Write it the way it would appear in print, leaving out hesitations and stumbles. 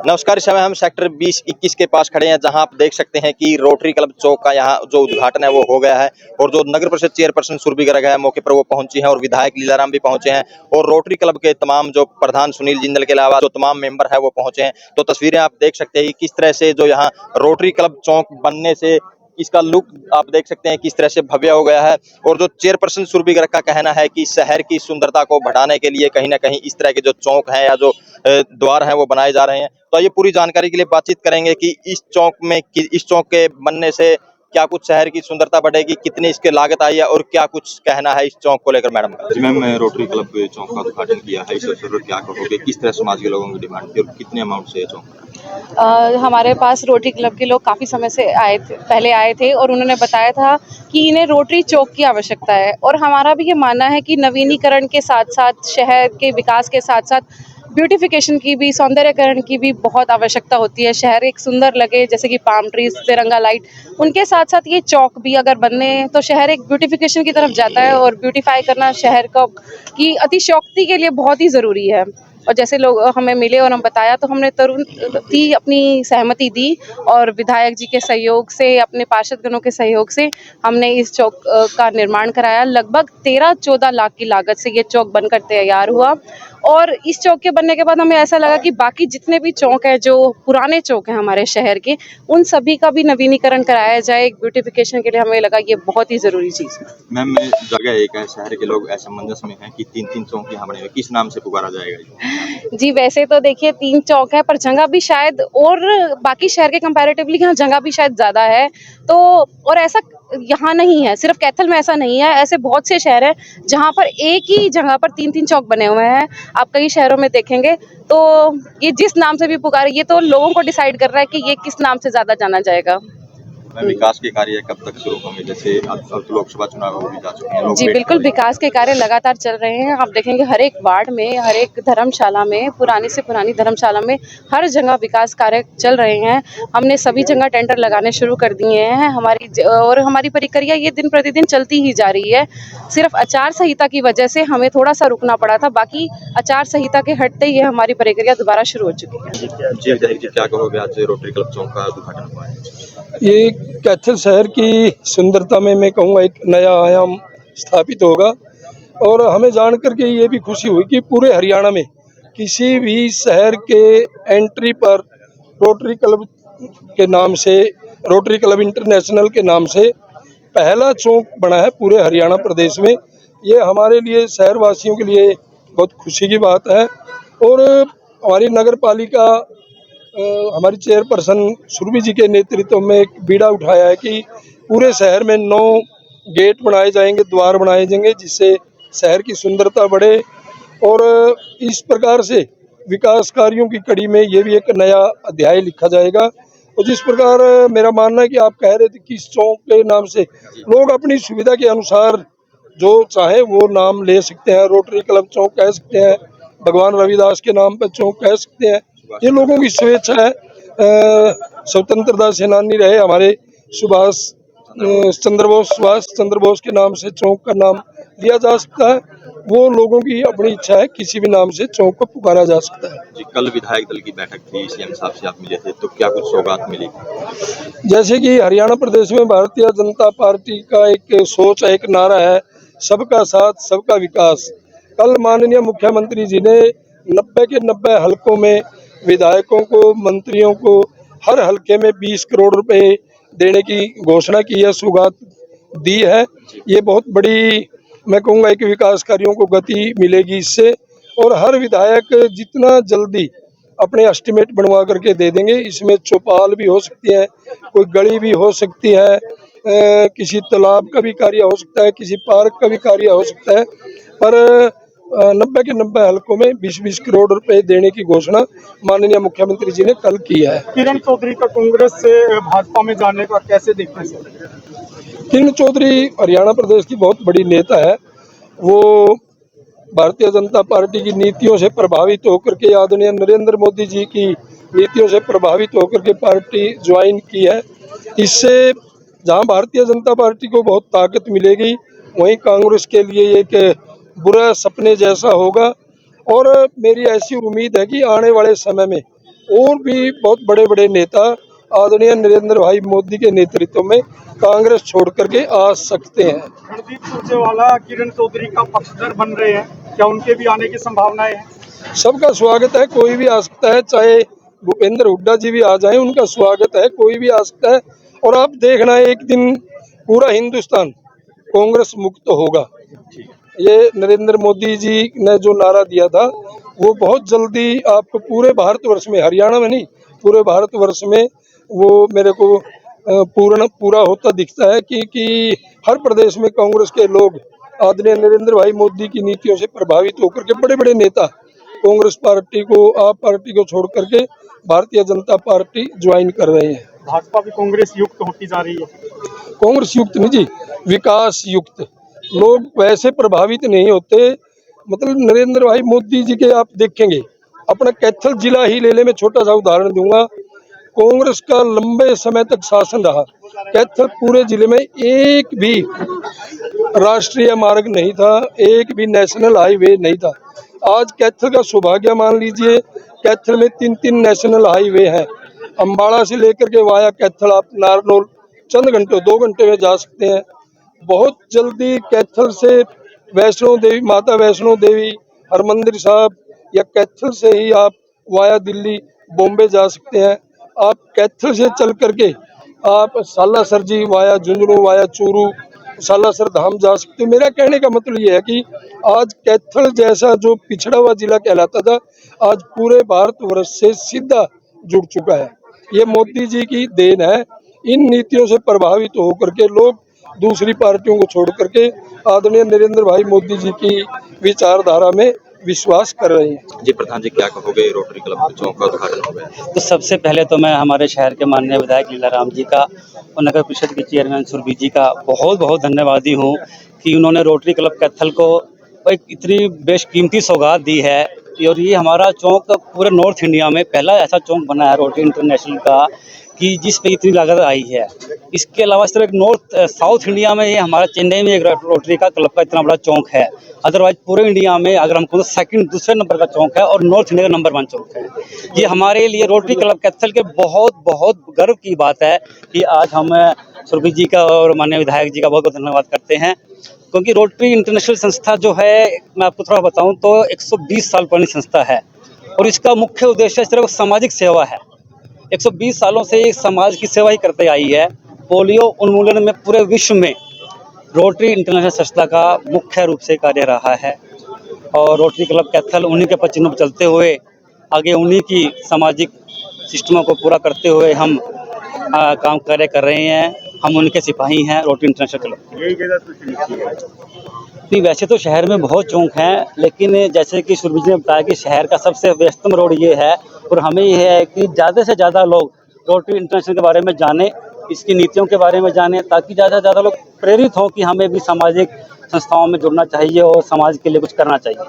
नमस्कार। इस समय हम सेक्टर 20-21 के पास खड़े हैं, जहां आप देख सकते हैं कि रोटरी क्लब चौक का यहाँ जो उद्घाटन है वो हो गया है और जो नगर परिषद चेयरपर्सन सुरभि गर्ग है मौके पर वो पहुंची हैं और विधायक लीलाराम भी पहुंचे हैं और रोटरी क्लब के तमाम जो प्रधान सुनील जिंदल के अलावा जो तमाम मेंबर है वो पहुंचे हैं। तो तस्वीरें आप देख सकते हैं कि किस तरह से जो यहाँ रोटरी क्लब चौक बनने से इसका लुक आप देख सकते हैं किस तरह से भव्य हो गया है। और जो चेयरपर्सन सुरभि गर्ग का कहना है कि शहर की सुंदरता को बढ़ाने के लिए कहीं ना कहीं इस तरह के जो चौक हैं या जो द्वार हैं वो बनाए जा रहे हैं। तो ये पूरी जानकारी के लिए बातचीत करेंगे कि इस चौक के बनने से क्या कुछ शहर की सुंदरता बढ़ेगी, कितनी इसकी लागत आई है और क्या कुछ कहना है इस चौक को लेकर। मैडम जी मैम, रोटरी क्लब चौक का उद्घाटन किया है, इस अवसर पर क्या कहोगे, किस तरह समाज के लोगों की डिमांड थी और कितने अमाउंट से ये चौक? हमारे पास रोटरी क्लब के लोग काफ़ी समय से पहले आए थे और उन्होंने बताया था कि इन्हें रोटरी चौक की आवश्यकता है और हमारा भी ये मानना है कि नवीनीकरण के साथ साथ शहर के विकास के साथ साथ ब्यूटिफिकेशन की भी, सौंदर्यकरण की भी बहुत आवश्यकता होती है। शहर एक सुंदर लगे, जैसे कि पाम ट्रीज, तिरंगा लाइट, उनके साथ साथ ये चौक भी अगर बनने तो शहर एक ब्यूटिफिकेशन की तरफ जाता है और ब्यूटीफाई करना शहर को की अतिशयोक्ति के लिए बहुत ही ज़रूरी है। और जैसे लोग हमें मिले और हम बताया तो हमने तुरंत ही अपनी सहमति दी और विधायक जी के सहयोग से, अपने पार्षदगणों के सहयोग से हमने इस चौक का निर्माण कराया। लगभग 13-14 लाख की लागत से ये चौक बनकर तैयार हुआ और इस चौक के बनने के बाद हमें ऐसा लगा कि बाकी जितने भी चौक हैं, जो पुराने चौक हैं हमारे शहर के, उन सभी का भी नवीनीकरण कराया जाए। एक ब्यूटिफिकेशन के लिए हमें लगा ये बहुत ही ज़रूरी चीज़ है। मैम, जगह एक है, शहर के लोग असमंजस में हैं कि तीन चौक यहाँ बने हुए, किस नाम से पुकारा जाएगा? जी, वैसे तो देखिए 3 चौक है पर जगह भी शायद और बाकी शहर के कंपैरेटिवली यहाँ जगह भी शायद ज़्यादा है। तो और ऐसा यहाँ नहीं है, सिर्फ कैथल में ऐसा नहीं है, ऐसे बहुत से शहर हैं जहाँ पर एक ही जगह पर 3-3 चौक बने हुए हैं। आप कई शहरों में देखेंगे तो ये जिस नाम से भी पुकारे, ये तो लोगों को डिसाइड कर रहा है कि ये किस नाम से ज़्यादा जाना जाएगा। विकास के कार्य कब तक शुरू होंगे? जैसे अब तो लोकसभा चुनाव हो भी जा चुके हैं, लोग जी वेट कर बिल्कुल, रहे हैं। विकास के कार्य लगातार चल रहे हैं। आप देखेंगे हर एक वार्ड में, हर एक धर्मशाला में, पुरानी से पुरानी धर्मशाला में, हर जगह विकास कार्य चल रहे हैं। हमने सभी जगह टेंडर लगाने शुरू कर दिए हैं। हमारी प्रक्रिया ये दिन प्रतिदिन चलती ही जा रही है। सिर्फ आचार संहिता की वजह से हमें थोड़ा सा रुकना पड़ा था, बाकी आचार संहिता के हटते ही हमारी प्रक्रिया दोबारा शुरू हो चुकी है। जी, क्या कहोगे, आज रोटरी क्लब चौक का उद्घाटन हुआ है? ये कैथल शहर की सुंदरता में मैं कहूँगा एक नया आयाम स्थापित होगा और हमें जान करके ये भी खुशी हुई कि पूरे हरियाणा में किसी भी शहर के एंट्री पर रोटरी क्लब के नाम से, रोटरी क्लब इंटरनेशनल के नाम से पहला चौक बना है पूरे हरियाणा प्रदेश में। ये हमारे लिए, शहरवासियों के लिए बहुत खुशी की बात है। और हमारी नगर पालिका, हमारी चेयरपर्सन सुरभि जी के नेतृत्व में एक बीड़ा उठाया है कि पूरे शहर में 9 गेट बनाए जाएंगे, द्वार बनाए जाएंगे, जिससे शहर की सुंदरता बढ़े। और इस प्रकार से विकास कार्यों की कड़ी में ये भी एक नया अध्याय लिखा जाएगा। और जिस प्रकार मेरा मानना है कि आप कह रहे थे कि इस चौक के नाम से लोग अपनी सुविधा के अनुसार जो चाहे वो नाम ले सकते हैं। रोटरी क्लब चौक कह सकते हैं, भगवान रविदास के नाम पर चौक कह सकते हैं, ये लोगों की स्वेच्छा है। स्वतंत्रता सेनानी रहे हमारे सुभाष चंद्र बोस के नाम से चौक का नाम लिया जा सकता है। वो लोगों की अपनी इच्छा है, किसी भी नाम से चौक को पुकारा जा सकता है। जी, कल विधायक दल की बैठक थी, सीएम साहब से आप मिले थे, तो क्या कुछ सौगात मिली? जैसे कि हरियाणा प्रदेश में भारतीय जनता पार्टी का एक सोच है, एक नारा है, सबका साथ सबका विकास। कल माननीय मुख्यमंत्री जी ने 90 के 90 हलकों में विधायकों को, मंत्रियों को हर हलके में 20 करोड़ रुपए देने की घोषणा की है, सौगात दी है। ये बहुत बड़ी, मैं कहूँगा, एक विकास कार्यों को गति मिलेगी इससे। और हर विधायक जितना जल्दी अपने एस्टिमेट बनवा करके दे देंगे। इसमें चौपाल भी हो सकती है, कोई गली भी हो सकती है, किसी तालाब का भी कार्य हो सकता है, किसी पार्क का भी कार्य हो सकता है। पर 90 के 90 हलकों में 20-20 करोड़ रुपए देने की घोषणा माननीय मुख्यमंत्री जी ने कल की है। किरण चौधरी का कांग्रेस से भाजपा में जाने का कैसे देखते हैं? किरण चौधरी हरियाणा प्रदेश की बहुत बड़ी नेता है। वो भारतीय जनता पार्टी की नीतियों से प्रभावित होकर के, आदरणीय नरेंद्र मोदी जी की नीतियों से प्रभावित होकर के पार्टी ज्वाइन की है। इससे जहां भारतीय जनता पार्टी को बहुत ताकत मिलेगी, वहीं कांग्रेस के लिए एक बुरा सपने जैसा होगा। और मेरी ऐसी उम्मीद है कि आने वाले समय में और भी बहुत बड़े बड़े नेता आदरणीय नरेंद्र भाई मोदी के नेतृत्व में कांग्रेस छोड़ करके आ सकते हैं। रणदीप सुरजेवाला किरण चौधरी का पक्षधर बन रहे हैं, क्या उनके भी आने की संभावनाएं हैं? सबका स्वागत है, कोई भी आ सकता है, चाहे भूपेंद्र हुड्डा जी भी आ जाएं, उनका स्वागत है, कोई भी आ सकता है। और आप देखना एक दिन पूरा हिंदुस्तान कांग्रेस मुक्त होगा। ये नरेंद्र मोदी जी ने जो नारा दिया था वो बहुत जल्दी आपको पूरे भारतवर्ष में, हरियाणा में नहीं पूरे भारतवर्ष में वो मेरे को पूरा होता दिखता है कि हर प्रदेश में कांग्रेस के लोग आदरणीय नरेंद्र भाई मोदी की नीतियों से प्रभावित होकर के बड़े बड़े नेता कांग्रेस पार्टी को, आप पार्टी को छोड़ करके भारतीय जनता पार्टी ज्वाइन कर रहे हैं। भाजपा भी कांग्रेस युक्त होती जा रही है। कांग्रेस युक्त नहीं जी, विकास युक्त। लोग वैसे प्रभावित नहीं होते, मतलब नरेंद्र भाई मोदी जी के आप देखेंगे, अपना कैथल जिला ही ले ले, मैं छोटा सा उदाहरण दूंगा। कांग्रेस का लंबे समय तक शासन रहा, कैथल पूरे जिले में एक भी राष्ट्रीय मार्ग नहीं था, एक भी नेशनल हाईवे नहीं था। आज कैथल का सौभाग्य मान लीजिए, कैथल में 3 नेशनल हाईवे हैं। अम्बाड़ा से लेकर के वाया कैथल आप नारनौल चंद घंटे 2 घंटे में जा सकते हैं। बहुत जल्दी कैथल से वैष्णो देवी, माता वैष्णो देवी, हरमंदिर साहब, या कैथल से ही आप वाया दिल्ली बॉम्बे जा सकते हैं। आप कैथल से चल करके आप सालासर जी वाया झुंझुनू वाया चूरू सालासर धाम जा सकते हैं। मेरा कहने का मतलब ये है कि आज कैथल जैसा जो पिछड़ा हुआ जिला कहलाता था, आज पूरे भारतवर्ष से सीधा जुड़ चुका है। ये मोदी जी की देन है। इन नीतियों से प्रभावित होकर के लोग दूसरी पार्टियों को छोड़ करके आदरणीय नरेंद्र भाई मोदी जी की विचारधारा में विश्वास कर रहे हैं। जी प्रधान जी, क्या कहोगे, रोटरी क्लब के चौक का उद्घाटन हो गया? तो सबसे पहले तो मैं हमारे शहर के माननीय विधायक लीलाराम जी का और नगर परिषद के चेयरमैन सुरभि जी का बहुत बहुत धन्यवादी हूँ कि उन्होंने रोटरी क्लब कैथल को एक इतनी बेशकीमती सौगात दी है। और ये हमारा चौक पूरे नॉर्थ इंडिया में पहला ऐसा चौक बना है रोटरी इंटरनेशनल का कि जिस पे इतनी लागत आई है। इसके अलावा सिर्फ साउथ इंडिया में, ये हमारा चेन्नई में एक रोटरी का क्लब का इतना बड़ा चौक है। अदरवाइज पूरे इंडिया में अगर हमको तो दूसरे नंबर का चौक है और नॉर्थ इंडिया का नंबर 1 चौक है। ये हमारे लिए रोटरी क्लब कैथल के बहुत बहुत गर्व की बात है कि आज हम सुरभि जी का और माननीय विधायक जी का बहुत बहुत धन्यवाद करते हैं, क्योंकि रोटरी इंटरनेशनल संस्था जो है, मैं आपको थोड़ा बताऊं तो 120 साल पुरानी संस्था है और इसका मुख्य उद्देश्य सिर्फ सामाजिक सेवा है। 120 सालों से ये समाज की सेवा ही करते आई है। पोलियो उन्मूलन में पूरे विश्व में रोटरी इंटरनेशनल संस्था का मुख्य रूप से कार्य रहा है और रोटरी क्लब कैथल उन्हीं के पचिन्हों पर चलते हुए आगे उन्हीं की सामाजिक सिस्टमों को पूरा करते हुए हम काम कार्य कर रहे हैं। हम उनके सिपाही हैं रोटरी इंटरनेशनल क्लब। यही जगह नहीं, वैसे तो शहर में बहुत चौक हैं, लेकिन जैसे कि सुरभि जी ने बताया कि शहर का सबसे व्यस्तम रोड ये है और हमें यह है कि ज़्यादा से ज़्यादा लोग रोटरी इंटरनेशनल के बारे में जानें, इसकी नीतियों के बारे में जानें, ताकि ज़्यादा से ज़्यादा लोग प्रेरित हों कि हमें भी सामाजिक संस्थाओं में जुड़ना चाहिए और समाज के लिए कुछ करना चाहिए।